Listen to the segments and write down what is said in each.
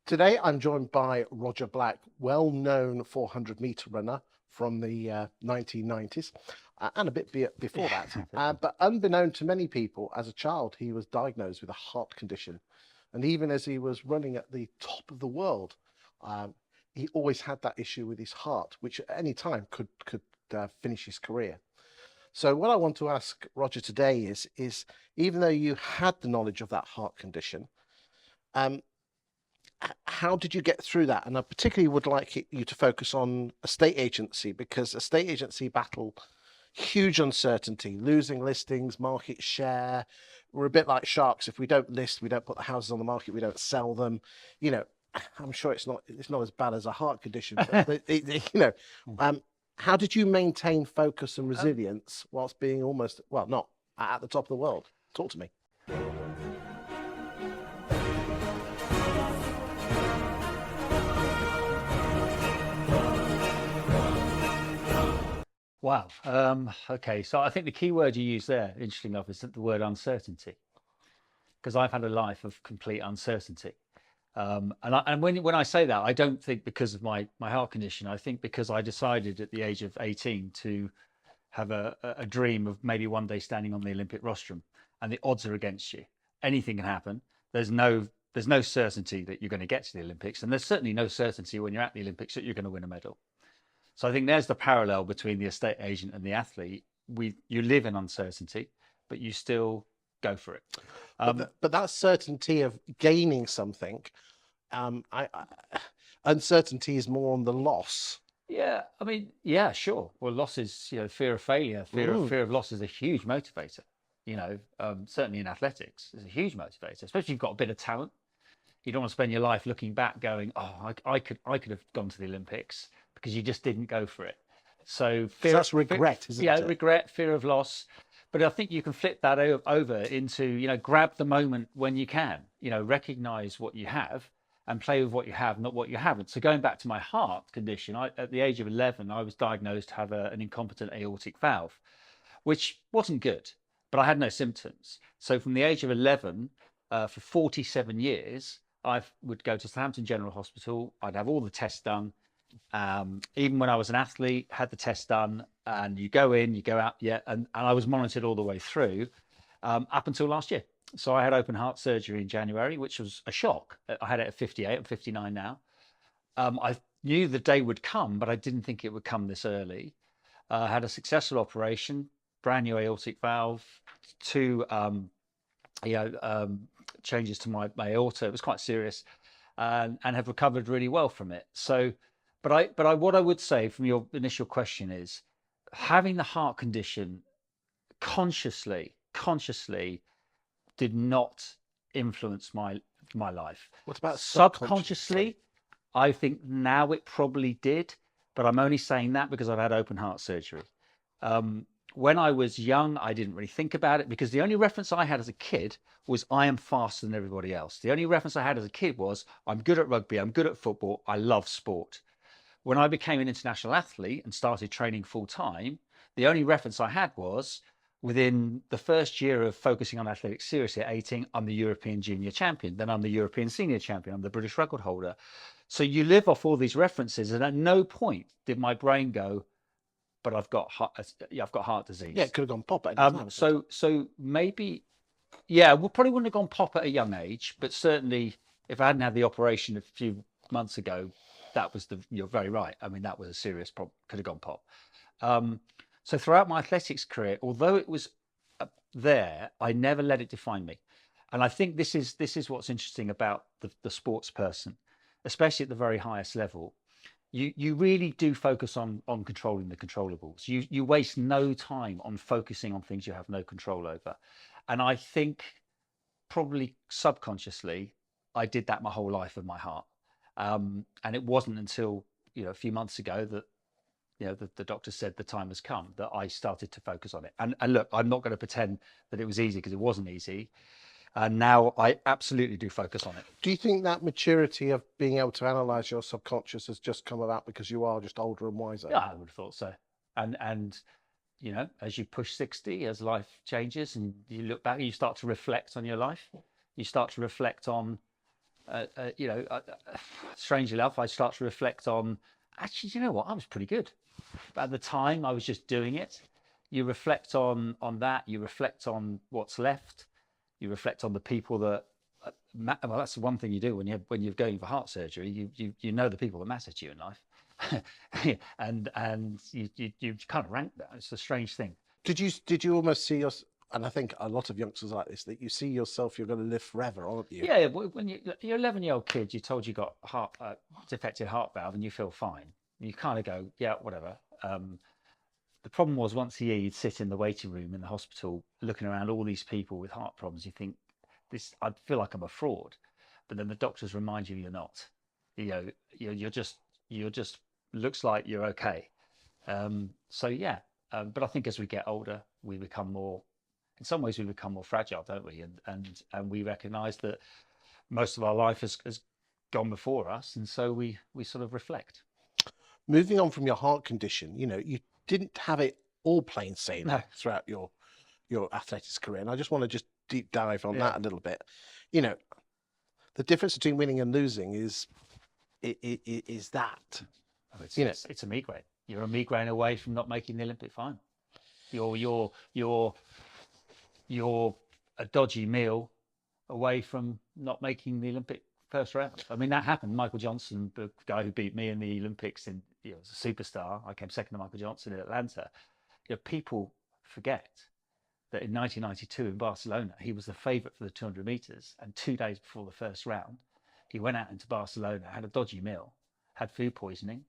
Today, I'm joined by Roger Black, well-known 400-meter runner from the 1990s and a bit before that. But unbeknown to many people, as a child, he was diagnosed with a heart condition. And even as he was running at the top of the world, um, he always had that issue with his heart, which at any time could finish his career. So what I want to ask Roger today is even though you had the knowledge of that heart condition, um, how did you get through that? And I particularly would like you to focus on a state agency, because a state agency battle huge uncertainty, losing listings, market share. We're a bit like sharks. If we don't list, we don't put the houses on the market, we don't sell them. You know, I'm sure it's not as bad as a heart condition, but how did you maintain focus and resilience whilst being almost, well, not at the top of the world? Talk to me. Wow. Okay. So I think the key word you use there, interesting enough, is the word uncertainty, because I've had a life of complete uncertainty. And when I say that, I don't think because of my heart condition. I think because I decided at the age of 18 to have a dream of maybe one day standing on the Olympic rostrum, and the odds are against you. Anything can happen. There's no certainty that you're going to get to the Olympics, and there's certainly no certainty when you're at the Olympics that you're going to win a medal. So I think there's the parallel between the estate agent and the athlete. You live in uncertainty, but you still go for it. But that certainty of gaining something, uncertainty is more on the loss. Yeah, I mean, yeah, sure. Well, loss is, fear of failure, fear of loss is a huge motivator. Certainly in athletics, it's a huge motivator, especially if you've got a bit of talent. You don't want to spend your life looking back going, oh, I could have gone to the Olympics, because you just didn't go for it. So that's regret, isn't it? Yeah, regret, fear of loss. But I think you can flip that over into, grab the moment when you can, recognize what you have and play with what you have, not what you haven't. So going back to my heart condition, at the age of 11, I was diagnosed to have an incompetent aortic valve, which wasn't good, but I had no symptoms. So from the age of 11, for 47 years, I would go to Southampton General Hospital. I'd have all the tests done. Even when I was an athlete, had the test done, and you go in, you go out, and I was monitored all the way through up until last year. So I had open heart surgery in January, which was a shock. I had it at 58, I'm 59 now. I knew the day would come, but I didn't think it would come this early. I had a successful operation, brand new aortic valve, two changes to my aorta. It was quite serious, and have recovered really well from it. So, what I would say from your initial question is, having the heart condition consciously did not influence my life. What about subconsciously? I think now it probably did, but I'm only saying that because I've had open heart surgery. When I was young, I didn't really think about it, because the only reference I had as a kid was I am faster than everybody else. The only reference I had as a kid was I'm good at rugby, I'm good at football, I love sport. When I became an international athlete and started training full time, the only reference I had was within the first year of focusing on athletics seriously at 18, I'm the European junior champion. Then I'm the European senior champion. I'm the British record holder. So you live off all these references, and at no point did my brain go, but I've got heart disease. Yeah, it could have gone pop at any time. So maybe, yeah, we probably wouldn't have gone pop at a young age, but certainly if I hadn't had the operation a few months ago, you're very right. I mean, that was a serious problem, could have gone pop. So throughout my athletics career, although it was there, I never let it define me. And I think this is what's interesting about the sports person, especially at the very highest level. You really do focus on controlling the controllables. You waste no time on focusing on things you have no control over. And I think probably subconsciously, I did that my whole life with my heart. And it wasn't until, a few months ago that, the doctor said the time has come, that I started to focus on it. And look, I'm not going to pretend that it was easy, because it wasn't easy. And now I absolutely do focus on it. Do you think that maturity of being able to analyze your subconscious has just come about because you are just older and wiser? Yeah, I would have thought so. And as you push 60, as life changes and you look back, you start to reflect on your life. You start to reflect on strangely enough, I start to reflect on, actually, you know what, I was pretty good. At the time, I was just doing it. You reflect on that. You reflect on what's left. You reflect on the people that. Well, that's the one thing you do when you're going for heart surgery. You know the people that matter to you in life, and you kind of rank that. It's a strange thing. Did you almost see your, and I think a lot of youngsters are like this, that you see yourself, you're going to live forever, aren't you? Yeah, when you're 11-year-old kid, you're told you got defective heart valve, and you feel fine. You kind of go, yeah, whatever. The problem was once a year you'd sit in the waiting room in the hospital looking around all these people with heart problems. You think, I feel like I'm a fraud, but then the doctors remind you you're not. You're just looks like you're okay. So yeah, but I think as we get older, we become more. In some ways, we become more fragile, don't we? And we recognise that most of our life has gone before us, and so we sort of reflect. Moving on from your heart condition, you didn't have it all plain sailing No. throughout your athletics career, and I just want to just deep dive on Yeah. that a little bit. The difference between winning and losing is that. Oh, it's a migraine. You're a migraine away from not making the Olympic final. You're a dodgy meal away from not making the Olympic first round. I mean, that happened. Michael Johnson, the guy who beat me in the Olympics, was a superstar. I came second to Michael Johnson in Atlanta. People forget that in 1992 in Barcelona, he was the favourite for the 200 meters, and 2 days before the first round, he went out into Barcelona, had a dodgy meal, had food poisoning.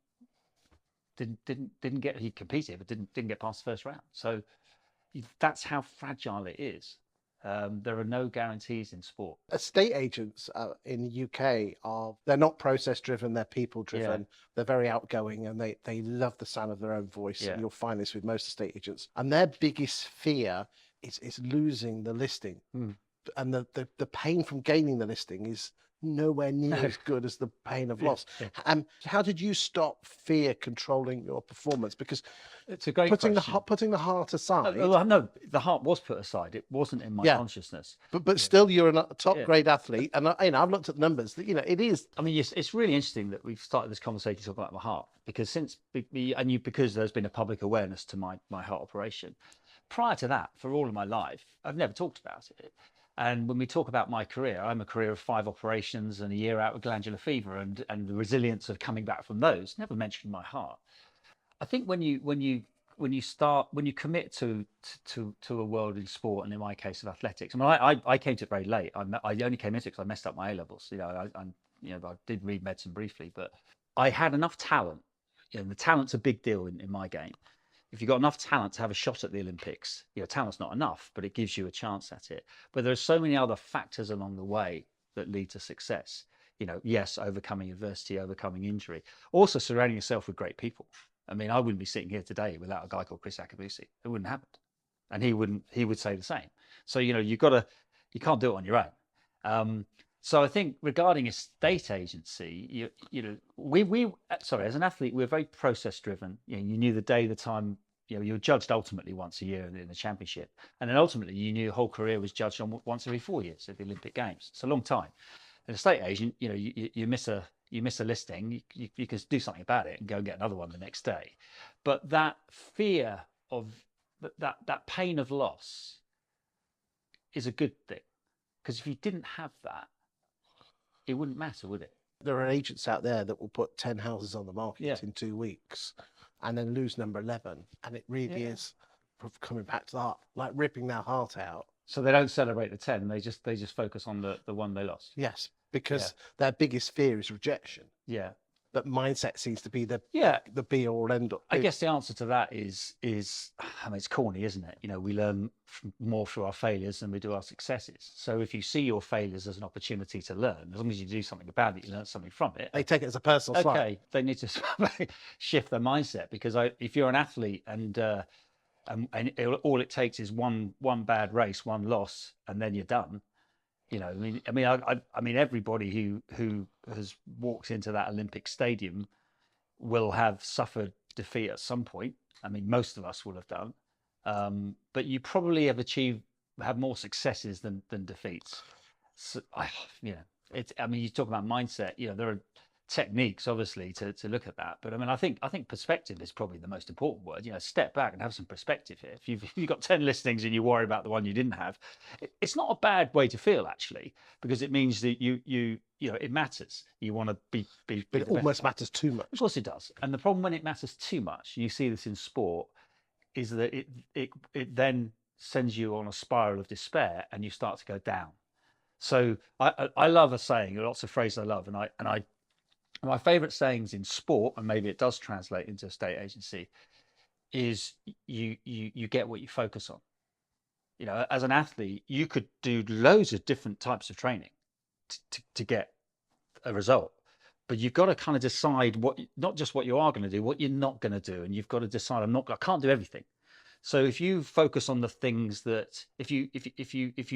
Didn't get, he competed, but didn't get past the first round. So that's how fragile it is. There are no guarantees in sport. Estate agents in the UK they're not process driven, they're people driven. They're very outgoing, and they love the sound of their own voice. And you'll find this with most estate agents. And their biggest fear is losing the listing. And the pain from gaining the listing is nowhere near as good as the pain of loss. How did you stop fear controlling your performance? Because it's a great putting question. the heart aside. No, the heart was put aside. It wasn't in my consciousness. But still, you're a top grade athlete, and I've looked at the numbers. It is. I mean, it's really interesting that we've started this conversation talking about my heart, because because there's been a public awareness to my heart operation. Prior to that, for all of my life, I've never talked about it. And when we talk about my career, I'm a career of 5 operations and a year out with glandular fever, and the resilience of coming back from those. Never mentioned my heart. I think when you commit to a world in sport, and in my case of athletics, I mean, I came to it very late. I only came into it because I messed up my A levels. I did read medicine briefly, but I had enough talent. The talent's a big deal in my game. If you've got enough talent to have a shot at the Olympics, talent's not enough, but it gives you a chance at it. But there are so many other factors along the way that lead to success. Yes, overcoming adversity, overcoming injury, also surrounding yourself with great people. I mean, I wouldn't be sitting here today without a guy called Chris Akabusi. It wouldn't happen, and he would say the same. So you can't do it on your own. So I think regarding estate agency, as an athlete, we're very process driven. You knew the day, the time. You were judged ultimately once a year in the championship, and then ultimately you knew your whole career was judged on once every 4 years at the Olympic Games. It's a long time. An estate agent, you miss a listing, you can do something about it and go and get another one the next day. But that fear of that pain of loss is a good thing, because if you didn't have that, it wouldn't matter, would it? There are agents out there that will put 10 houses on the market in 2 weeks and then lose number 11. And it really is coming back to that, like ripping their heart out. So they don't celebrate the 10, they just focus on the one they lost. Yes, because their biggest fear is rejection. Yeah. But mindset seems to be the be all end all. I guess the answer to that is I mean, it's corny, isn't it? We learn more through our failures than we do our successes. So if you see your failures as an opportunity to learn, as long as you do something about it, you learn something from it. They take it as a personal slight. Okay, they need to shift their mindset, because if you're an athlete and all it takes is one bad race, one loss, and then you're done. I mean, everybody who has walked into that Olympic stadium will have suffered defeat at some point. I mean, most of us will have done, but you probably have more successes than defeats. So, I mean, you talk about mindset, there are techniques obviously to look at that. But I mean, I think perspective is probably the most important word. Step back and have some perspective here. If you've got 10 listings and you worry about the one you didn't have, it's not a bad way to feel actually, because it means that it matters. You want to be But it almost matters too much. Of course it does. And the problem when it matters too much, you see this in sport, is that it then sends you on a spiral of despair and you start to go down. So I love a saying, lots of phrases I love, and my favorite sayings in sport, and maybe it does translate into a state agency, is you get what you focus on. As an athlete, you could do loads of different types of training to get a result, but you've got to kind of decide not just what you are going to do, what you're not going to do, and you've got to decide I can't do everything. So if you focus on the things that, if you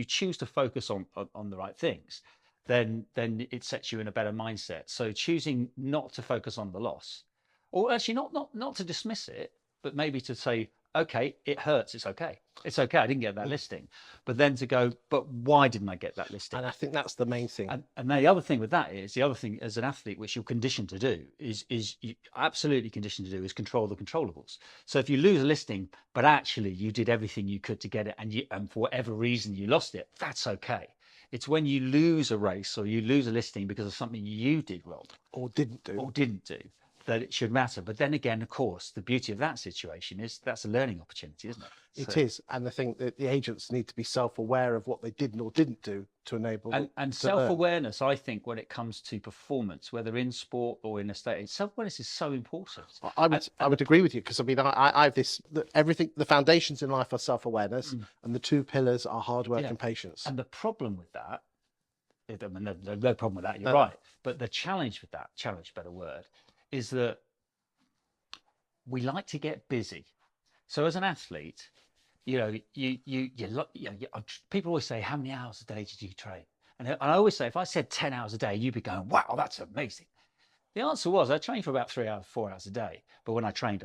choose to focus on the right things, then it sets you in a better mindset. So choosing not to focus on the loss, or actually not to dismiss it, but maybe to say, okay, it hurts. It's okay. It's okay. I didn't get that listing, but then to go, but why didn't I get that listing? And I think that's the main thing. And the other thing with that is, the other thing as an athlete, which you're conditioned to do is you absolutely conditioned to do is control the controllables. So if you lose a listing, but actually you did everything you could to get it, and for whatever reason you lost it, that's okay. It's when you lose a race or you lose a listing because of something you did wrong Or didn't do. That it should matter. But then again, of course, the beauty of that situation is that's a learning opportunity, isn't it? It is. And I think that the agents need to be self-aware of what they did or didn't do to enable and self-awareness, I think, when it comes to performance, whether in sport or in a state, self-awareness is so important. I would agree with you, because I mean, I have this, everything, the foundations in life are self-awareness, and the two pillars are hard work and patience. And the problem with that, I mean, no problem with that, you're right. But the challenge with that, better word, is that we like to get busy. So as an athlete, people always say, how many hours a day did you train? And I always say, if I said 10 hours a day, you'd be going, wow, that's amazing. The answer was, I trained for about 3 hours, 4 hours a day. But when I trained.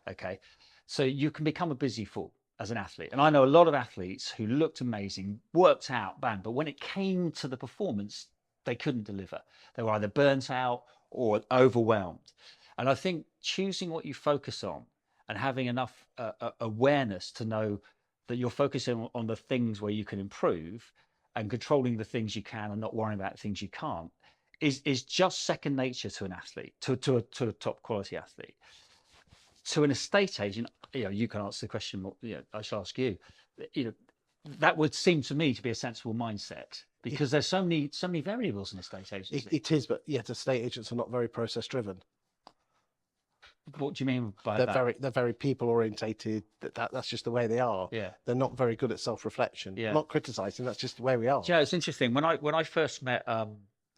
Okay. So you can become a busy fool as an athlete. And I know a lot of athletes who looked amazing, worked out, bang, but when it came to the performance, they couldn't deliver. They were either burnt out or overwhelmed. And I think choosing what you focus on and having enough awareness to know that you're focusing on the things where you can improve and controlling the things you can and not worrying about things you can't is just second nature to an athlete, to a top quality athlete. To an estate agent, you can answer the question, I shall ask you, that would seem to me to be a sensible mindset, because there's so many variables in estate agency. It is, but yet estate agents are not very process driven. What do you mean by that? They're very people orientated. That's just the way they are. Yeah. They're not very good at self-reflection. Yeah. Not criticizing. That's just the way we are. Yeah, it's interesting. When I first met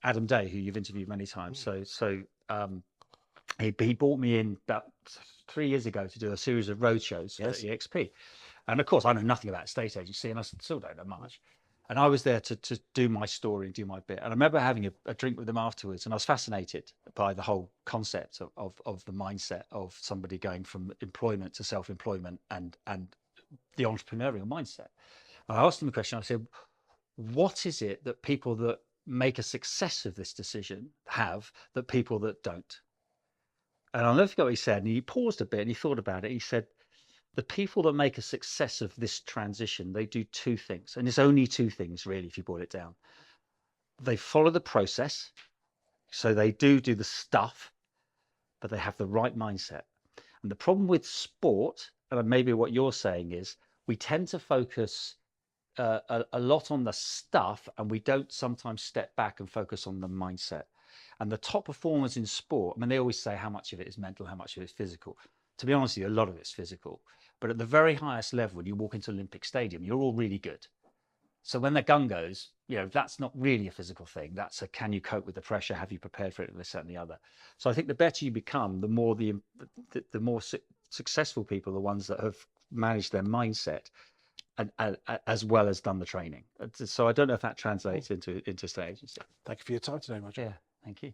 Adam Day, who you've interviewed many times, he brought me in about 3 years ago to do a series of roadshows at EXP, and of course I know nothing about estate agency, and I still don't know much. And I was there to do my story and do my bit. And I remember having a drink with them afterwards, and I was fascinated by the whole concept of the mindset of somebody going from employment to self-employment and the entrepreneurial mindset. And I asked them a question. I said, what is it that people that make a success of this decision have that people that don't? And I'll never forget what he said. And he paused a bit and he thought about it. He said, the people that make a success of this transition, they do two things. And it's only two things, really, if you boil it down. They follow the process. So they do the stuff, but they have the right mindset. And the problem with sport, and maybe what you're saying is, we tend to focus a lot on the stuff, and we don't sometimes step back and focus on the mindset. And the top performers in sport, I mean, they always say how much of it is mental, how much of it is physical. To be honest with you, a lot of it's physical. But at the very highest level, when you walk into Olympic Stadium, you're all really good. So when the gun goes, that's not really a physical thing. That's a, can you cope with the pressure? Have you prepared for it? And this, that, and the other. So I think the better you become, the more successful people are the ones that have managed their mindset and as well as done the training. So I don't know if that translates into state agency. Thank you for your time today, Roger. Yeah, thank you.